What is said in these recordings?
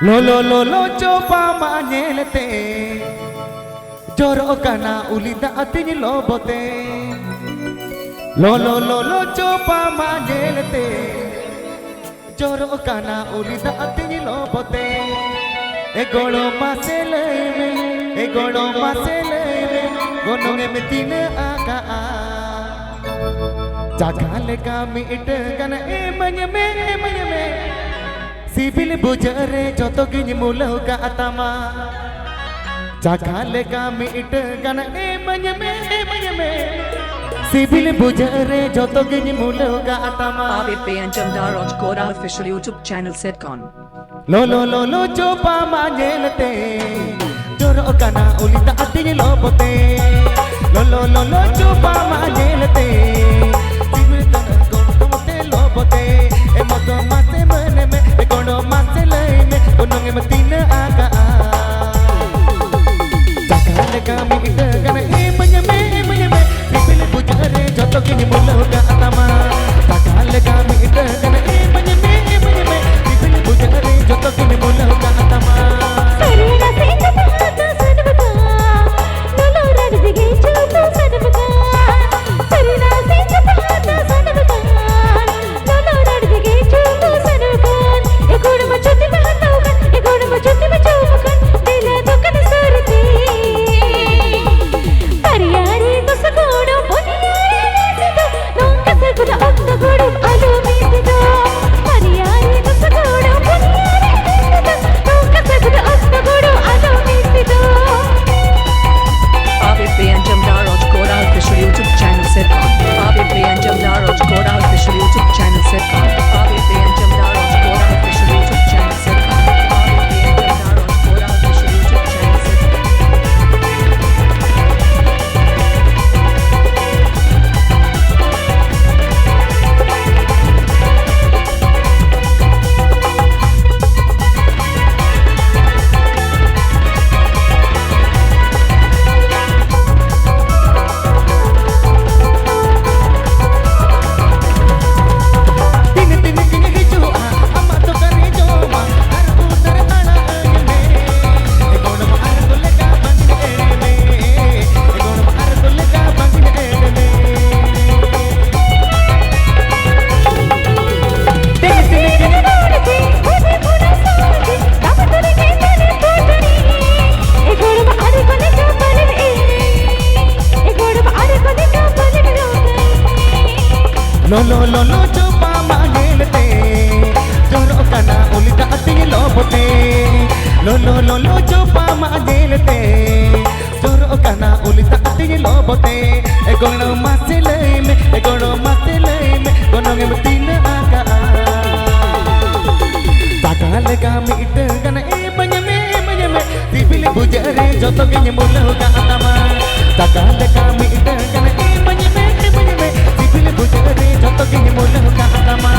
Lo coba manyelete Jorok kana ulida atinya lobote Lo coba manyelete Jorok kana ulida atinya lobote Egolo masele Gononge metina aga Jakale kami ite kana emanyame Sibil bujare joto gini mulau ka atama Jakale kami ite kana emanyame Sibil bujare joto gini mulau ka atama ABP and Jamdaraj Kora official YouTube channel Setcon Lo coba manyelte Joro kana ulita atinya lobote Lo coba manyelte Sibil kana kote lobote Emoto mase meneme Ekono mase leime Gunung emetina aga Jakale kami ite kana emanyame Sibil bujare joto gini mulau ka atama Jakale kami ite kana emanyame Sibil bujare joto gini mulau ka atama Sarina seta pahata sanabaka Lolo raddige chupa sanabaka Sarina seta pahata sanabaka Lolo raddige chupa sanabaka Ekod machuti pahata ukan Ekod machuti machukan Dile dukan surti Pariyari dusagodu Boniyari nesidu Nonka saguda oktagodu Alu mitidu Pariyari dusagodu Boniyari ABP and Jamdaraj Kora official YouTube channel Setcon ABP and Jamdaraj Kora official YouTube channel Setcon ABP and Jamdaraj Kora official YouTube channel Setcon ABP and Jamdaraj Kora official YouTube channel Setcon Lo coba manyelte Joro kana ulita atinya lobote Lo coba manyelte Joro kana ulita atinya lobote Egono mase leime Gononge metina aga Jakale kami ite kana emanyame Sibil bujare joto gini mulau ka atama Jakale kami ite kana emanyame Sibil bujare joto gini mulau ka atama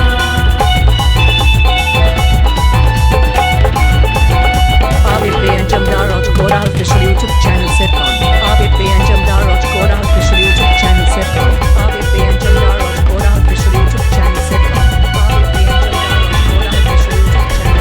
ABP and Jamdaraj Kora official YouTube channel Setcon ABP and Jamdaraj Kora official YouTube channel Setcon ABP and Jamdaraj Kora official YouTube channel Setcon ABP and Jamdaraj Kora official YouTube channel Setcon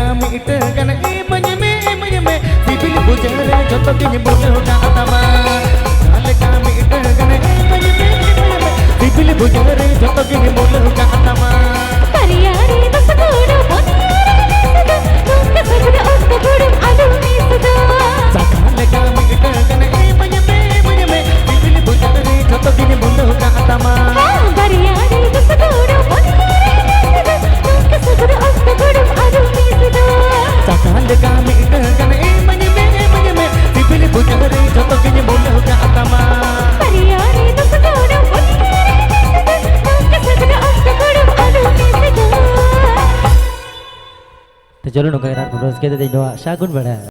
kami tekan manyeme sibil bujare joto kini bulu ka atama kale kami tekan manyeme sibil bujare joto kini bulu ka atama ಪರಿಯಾರಿ ದಸಗೂಡು ಪೊನ್ನಿಯಾರೆ ನೂಕ ಸಗುಡ ಒತ್ತಗುಡು ಅದು ಮೀಸದು kale kami tekan manyeme sibil bujare joto kini bulu ka atama ಪರಿಯಾರಿ ದಸಗೂಡು ಪೊನ್ನಿಯಾರೆ ನೂಕ ಸಗುಡ ಒತ್ತಗುಡು ಅದು ಮೀಸದು kale kami tekan manyeme sibil bujare joto kini bulu ka atama ಪರಿಯಾರಿ ದಸಗೂಡು ಪೊನ್ನಿಯಾರೆ ನೂಕ ಸಗುಡ ಒತ್ತಗುಡು ಅದು ಮೀಸದು तो चलो नुका यार के दे दो शागुन बड़ा